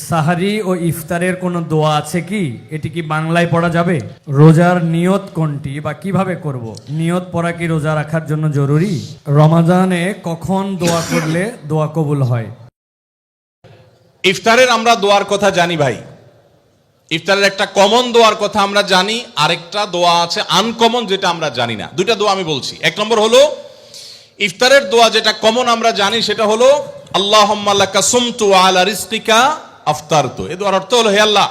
সাহারি ও ইফতারের কোনো দোয়া আছে কি? এটি কি বাংলায় পড়া যাবে? রোজার নিয়ত কোনটি বা কিভাবে করব? নিয়ত পড়া কি রোজা রাখার জন্য জরুরি? রমাজানে কখন দোয়া করলে দোয়া কবুল হয়? ইফতারের আমরা দোয়ার কথা জানি ভাই। ইফতারের একটা কমন দোয়ার কথা আমরা জানি, আরেকটা দোয়া আছে আনকমন যেটা আমরা জানি না। দুইটা দোয়া আমি বলছি। এক নম্বর হলো ইফতারের দোয়া যেটা কমন আমরা জানি, সেটা হলো আল্লাহুম্মা লাকা সুমতু আলা রিজকিকা আফতারতু। এই দোয়ার অর্থ হলো, হে আল্লাহ,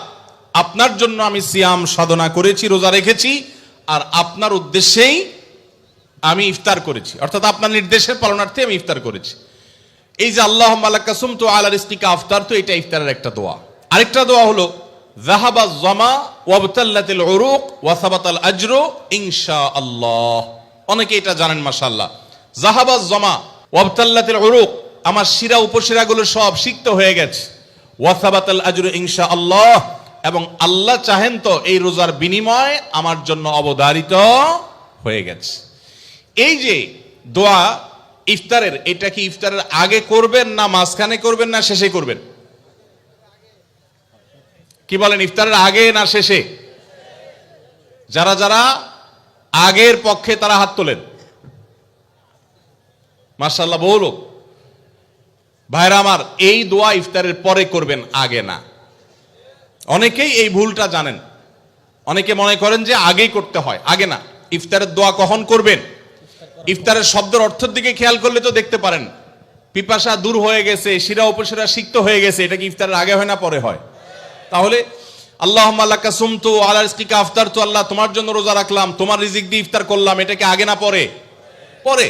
আপনার জন্য আমি সিয়াম সাধনা করেছি, রোজা রেখেছি, আর আপনার উদ্দেশ্যেই আমি ইফতার করেছি, অর্থাৎ আপনার নির্দেশের পালনার্থে আমি ইফতার করেছি। এই যে আল্লাহুম্মা লাকা সুমতু আলা রিজকিকা আফতারতু, এটা ইফতারের একটা দোয়া। আরেকটা দোয়া হলো যাহাবা যামা ওয়াবতাল্লাতিল উরুক ওয়া সাবাতাল আজরু ইনশাআল্লাহ। অনেকে এটা জানেন মাশাআল্লাহ। যাহাবা যামা ওয়াবতাল্লাতিল উরুক, আমার শিরা উপশিরাগুলো সব সিক্ত হয়ে গেছে। ওয়া সাবাতাল আজরু ইনশাআল্লাহ, এবং আল্লাহ চাহেন তো এই রোজার বিনিময় আমার জন্য অবধারিত হয়ে গেছে। এই যে দোয়া ইফতারের, এটা কি ইফতারের আগে করবেন না মাঝখানে করবেন না শেষে করবেন? কি বলেন, ইফতারের আগে না শেষে? যারা যারা আগের পক্ষে তারা হাত তোলেন। মাশাআল্লাহ, বহু লোক। ভাইরা আমার, এই দোয়া ইফতারের পরে করবেন, আগে না। অনেকেই এই ভুলটা জানেন। অনেকে মনে করেন যে আগেই করতে হয়, আগে না। ইফতারের দোয়া কখন করবেন? ইফতারের শব্দের অর্থের দিকে খেয়াল করলে তো দেখতে পারেন, পিপাসা দূর হয়ে গেছে, শিরা উপশিরা সিক্ত হয়ে গেছে, এটা কি ইফতারের আগে হয় না পরে হয়? তাহলে আল্লাহুম্মা লাকা সুমতু আলা রিজকিকা আফতারতু, আল্লাহ তোমার জন্য রোজা রাখলাম, তোমার রিজিক দিয়ে ইফতার করলাম, এটা কি আগে না পরে? পরে।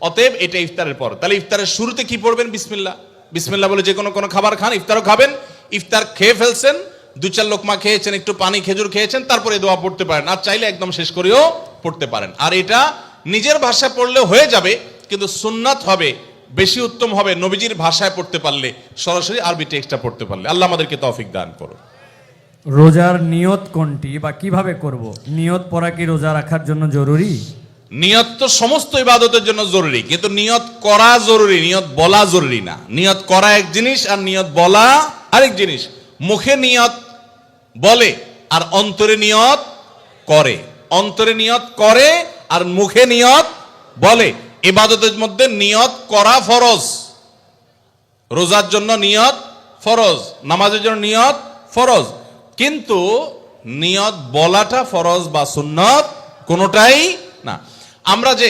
অতএব এটা ইফতারের পর। তাহলে ইফতারের শুরুতে কি পড়বেন? বিসমিল্লাহ। বিসমিল্লাহ বলে যে কোনো খাবার খান, ইফতারও খাবেন। ইফতার খেয়ে ফেলছেন, 2-4 লোকমা খেয়েছেন, একটু পানি খেজুর খেয়েছেন, তারপরে দোয়া পড়তে পারেন। আর চাইলে একদম শেষ করেও পড়তে পারেন। আর এটা নিজের ভাষায় পড়লে হয়ে যাবে, কিন্তু সুন্নাত হবে, বেশি উত্তম হবে নবীজির ভাষায় পড়তে পারলে, সরাসরি আরবি টেক্সটটা পড়তে পারলে। আল্লাহ আমাদেরকে তৌফিক দান করুন। রোজার নিয়ত কোনটি বা কিভাবে করব? নিয়ত পড়া কি রোজা রাখার জন্য জরুরি? নিয়ত তো সমস্ত ইবাদতের জন্য জরুরি, কিন্তু নিয়ত করা জরুরি, নিয়ত বলা জরুরি না। নিয়ত করা এক জিনিস, আর নিয়ত বলা আরেক জিনিস। মুখে নিয়ত বলে আর অন্তরে নিয়ত করে। অন্তরে নিয়ত করে আর মুখে নিয়ত বলে। ইবাদতের মধ্যে নিয়ত করা ফরজ। রোজার জন্য নিয়ত ফরজ, নামাজের জন্য নিয়ত ফরজ, কিন্তু নিয়ত বলাটা ফরজ বা সুন্নত কোনোটাই না। আমরা যে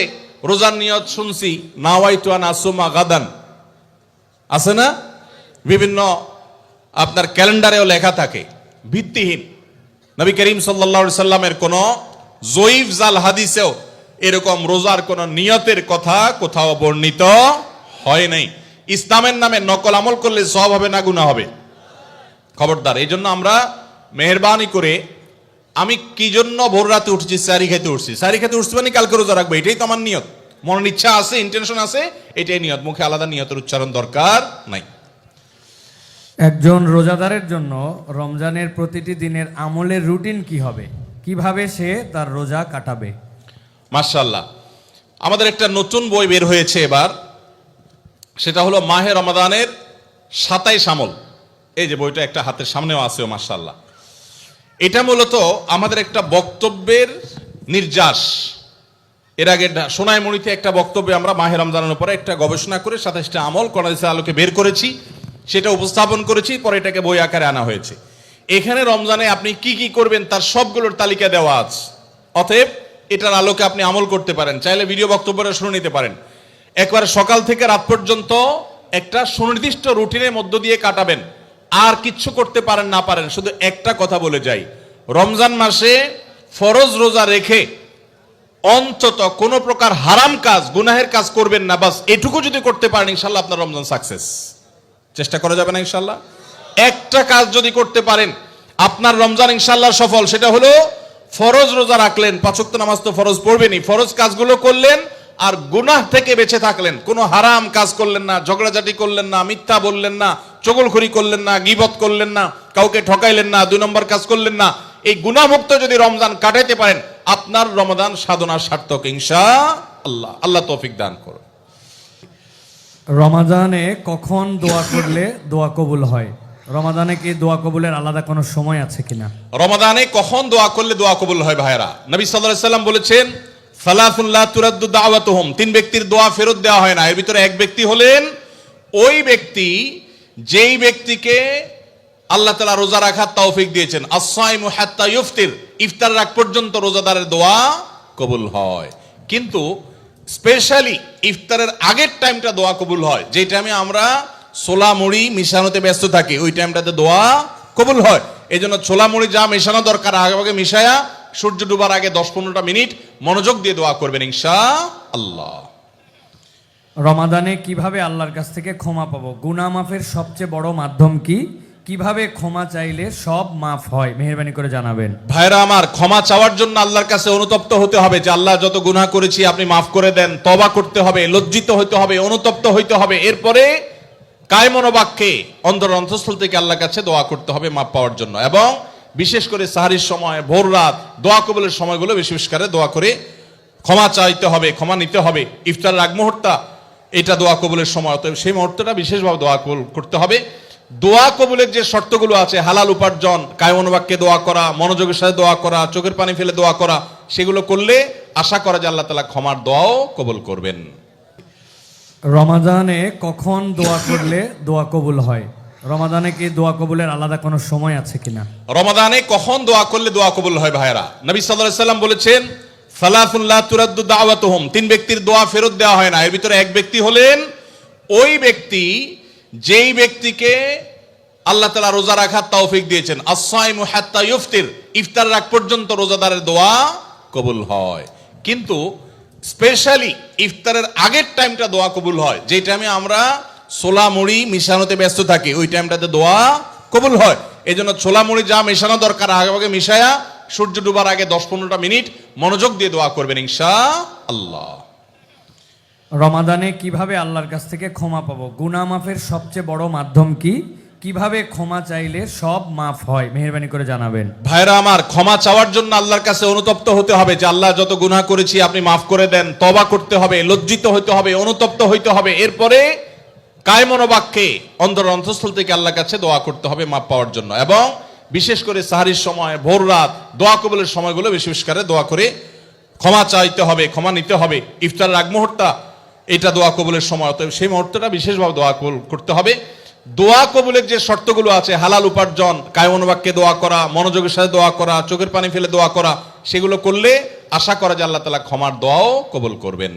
রোজার নিয়ত শুনছি, নাওয়াইতু আন আসুমা গাদান, আছে না? বিভিন্ন আপনার ক্যালেন্ডারেও লেখা থাকে, ভিত্তিহীন। নবী করিম সাল্লাল্লাহু আলাইহি সাল্লামের কোন জয়ীফ জাল হাদিসেও এরকম রোজার কোন নিয়তের কথা কোথাও বর্ণিত হয় নাই। ইসলামের নামে নকল আমল করলে সওয়াব হবে না গুনাহ হবে? খবরদার। এই জন্য আমরা মেহেরবানি করে, আমি কি জন্য ভোর রাতে উঠছি? সারি খেতে উঠছি। সারি খেতে উঠছি মানে কালকে রোজা রাখবো, এটাই তো আমার নিয়ত। মনের ইচ্ছা আছে, ইন্টেনশন আছে, এটাই নিয়ত। মুখে আলাদা নিয়তের উচ্চারণ দরকার নাই। একজন রোজাদারের জন্য রমজানের প্রতিটি দিনের আমলের রুটিন কি হবে? কিভাবে সে তার রোজা কাটাবে? মাশাআল্লাহ, আমাদের একটা নতুন বই বের হয়েছে এবার, সেটা হলো মাহে রমাদানের 27 আমল। এই যে বইটা একটা হাতের সামনেও আছে, মাশাআল্লাহ। এটা মূলত আমাদের একটা বক্তব্যের নির্যাস। এর আগে সোনাইমুড়িতে একটা বক্তব্যে আমরা মাহে রমজানের উপরে একটা গবেষণা করে 27টা আমল কোরআনের আলোকে বের করেছি, সেটা উপস্থাপন করেছি, পরে এটাকে বই আকারে আনা হয়েছে। এখানে রমজানে আপনি কি কি করবেন তার সবগুলোর তালিকা দেওয়া আছে। অতএব এটার আলোকে আপনি আমল করতে পারেন। চাইলে ভিডিও বক্তব্যটা শুনে নিতে পারেন। একবার সকাল থেকে রাত পর্যন্ত একটা সুনির্দিষ্ট রুটিনের মধ্য দিয়ে কাটাবেন। আর কিচ্ছু করতে পারেন না পারেন, শুধু একটা কথা বলে যাই, রমজান মাসে ফরজ রোজা রেখে অন্তত কোন প্রকার হারাম কাজ, গুনাহের কাজ করবেন না। বাস এটুকু যদি করতে পারেন, ইনশাআল্লাহ আপনার রমজান সাকসেস। চেষ্টা করা যাবে না ইনশাআল্লাহ? একটা কাজ যদি করতে পারেন, আপনার রমজান ইনশাআল্লাহ সফল। সেটা হলো ফরজ রোজা রাখলেন, 5 ওয়াক্ত নামাজ তো ফরজ পড়বেনই, ফরজ কাজগুলো করলেন, আর গুনাহ থেকে বেঁচে থাকলেন। কোনো হারাম কাজ করলেন না, ঝগড়াঝাটি করলেন না, মিথ্যা বললেন না, চগলখড়ি করলেন না, গীবত করলেন না, কাউকে ঠকাইলেন না, 2 নম্বর কাজ করলেন না। এই গুনাহমুক্ত যদি রমজান কাটাইতে পারেন, আপনার রমাদান সাধনা সার্থক ইনশাআল্লাহ। আল্লাহ তৌফিক দান করুন। রমাদানে কখন দোয়া করলে দোয়া কবুল হয়? রমাদানে কি দোয়া কবুলের আলাদা কোনো সময় আছে কিনা? রমাদানে কখন দোয়া করলে দোয়া কবুল হয় ভাইরা? নবী সাল্লাল্লাহু আলাইহি সাল্লাম বলেছেন, সালাতুন লা তুরাদ্দু দাওয়াতুহুম, তিন ব্যক্তির দোয়া ফেরত দেওয়া হয় না। এর ভিতরে এক ব্যক্তি হলেন ওই ব্যক্তি যেই ব্যক্তিকে আল্লাহ তাআলা রোজা রাখার তৌফিক দিয়েছেন। আস-সাইমু হাত্তা ইফতির, ইফতার রাখ পর্যন্ত রোজাদারের দোয়া কবুল হয়। কিন্তু স্পেশালি ইফতারের আগের টাইমটা দোয়া কবুল হয়, যে টাইমে আমরা ছোলা মুড়ি মিশানোতে ব্যস্ত থাকি, ওই টাইমটাতে দোয়া কবুল হয়। এই জন্য ছোলা মুড়ি যা মেশানো দরকার আগে আগে মিশায়া সূর্য ডুবার আগে 10-15টা মিনিট মনোযোগ দিয়ে দোয়া করবেন ইনশাআল্লাহ। রমাদানে কিভাবে আল্লাহর কাছ থেকে ক্ষমা পাবো? গুনাহ মাফের সবচেয়ে বড় মাধ্যম কি? কিভাবে ক্ষমা চাইলে সব মাফ হয়? মেহেরবানি করে জানাবেন। ভাইরা আমার, ক্ষমা চাওয়ার জন্য আল্লাহর কাছে অনুতপ্ত হতে হবে যে আল্লাহ যত গুনাহ করেছি আপনি মাফ করে দেন। তওবা করতে হবে, লজ্জিত হতে হবে, অনুতপ্ত হইতে হবে। এরপরে কায়মন বাক্যে অন্তর অন্তঃস্থল থেকে আল্লাহর কাছে দোয়া করতে হবে মাফ পাওয়ার জন্য। এবং বিশেষ করে সাহারির সময়, ভোর রাত, দোয়া কবুলের সময়গুলো বেশি বেশি করে দোয়া করে ক্ষমা চাইতে হবে, ক্ষমা নিতে হবে। ইফতারের আগ মুহূর্ত এটা দোয়া কবুলের সময়, অতএব সেই মুহূর্তটা বিশেষভাবে দোয়া কবুল করতে হবে। দোয়া কবুলের যে শর্তগুলো আছে, হালাল উপার্জন, কায়মন বাক্যে দোয়া করা, মনোযোগের সাথে দোয়া করা, চোখের পানি ফেলে দোয়া করা, সেগুলো করলে আশা করা যায় আল্লাহ তাআলা ক্ষমার দোয়াও কবুল করবেন। রমাদানে কখন দোয়া করলে দোয়া কবুল হয়? রমাদানে কি দোয়া কবুলের আলাদা কোনো সময় আছে কিনা? রমাদানে কখন দোয়া করলে দোয়া কবুল হয় ভাইরা? নবী সাল্লাল্লাহু আলাইহি সাল্লাম বলেছেন, সালাতুন লা তুরাদ্দু দাওয়াতুহুম, তিন ব্যক্তির দোয়া ফেরত দেওয়া হয় না। এর ভিতরে এক ব্যক্তি হলেন ওই ব্যক্তি যেই ব্যক্তিকে আল্লাহ তাআলা রোজা রাখার তৌফিক দিয়েছেন। আস-সাইমু হাত্তা ইফতির, ইফতার রাখ পর্যন্ত রোজাদারের দোয়া কবুল হয়। কিন্তু স্পেশালি ইফতারের আগের টাইমটা দোয়া কবুল হয়, যে টাইমে আমরা ছোলা মুড়ি মিশানোতে ব্যস্ত থাকি, ওই টাইমটাতে দোয়া কবুল হয়। এই জন্য ছোলা মুড়ি যা মেশানো দরকার আগে আগে মিশায়া সূর্য ডুবার আগে 10-15টা মিনিট মনোযোগ দিয়ে দোয়া করবেন ইনশাআল্লাহ। রমাদানে কিভাবে আল্লাহর কাছ থেকে ক্ষমা পাবো? গুনাহ মাফের সবচেয়ে বড় মাধ্যম কি? কিভাবে ক্ষমা চাইলে সব মাফ হয়? মেহেরবানি করে জানাবেন। ভাইরা আমার, ক্ষমা চাওয়ার জন্য আল্লাহর কাছে অনুতপ্ত হতে হবে যে আল্লাহ যত গুনাহ করেছি আপনি মাফ করে দেন। তওবা করতে হবে, লজ্জিত হতে হবে, অনুতপ্ত হইতে হবে। এরপরে কায়মন বাক্যে অন্তর অন্তঃস্থল থেকে আল্লাহর কাছে দোয়া করতে হবে মাফ পাওয়ার জন্য। এবং বিশেষ করে সাহারির সময়, ভোর রাত, দোয়া কবুলের সময়গুলো বেশি বেশি করে দোয়া করে ক্ষমা চাইতে হবে, ক্ষমা নিতে হবে। ইফতারের আগ মুহূর্ত এটা দোয়া কবুলের সময়, অতএব সেই মুহূর্তটা বিশেষভাবে দোয়া কবুল করতে হবে। দোয়া কবুলের যে শর্তগুলো আছে, হালাল উপার্জন, কায়মন বাক্যে দোয়া করা, মনোযোগের সাথে দোয়া করা, চোখের পানি ফেলে দোয়া করা, সেগুলো করলে আশা করা যায় আল্লাহ তাআলা ক্ষমার দোয়াও কবুল করবেন।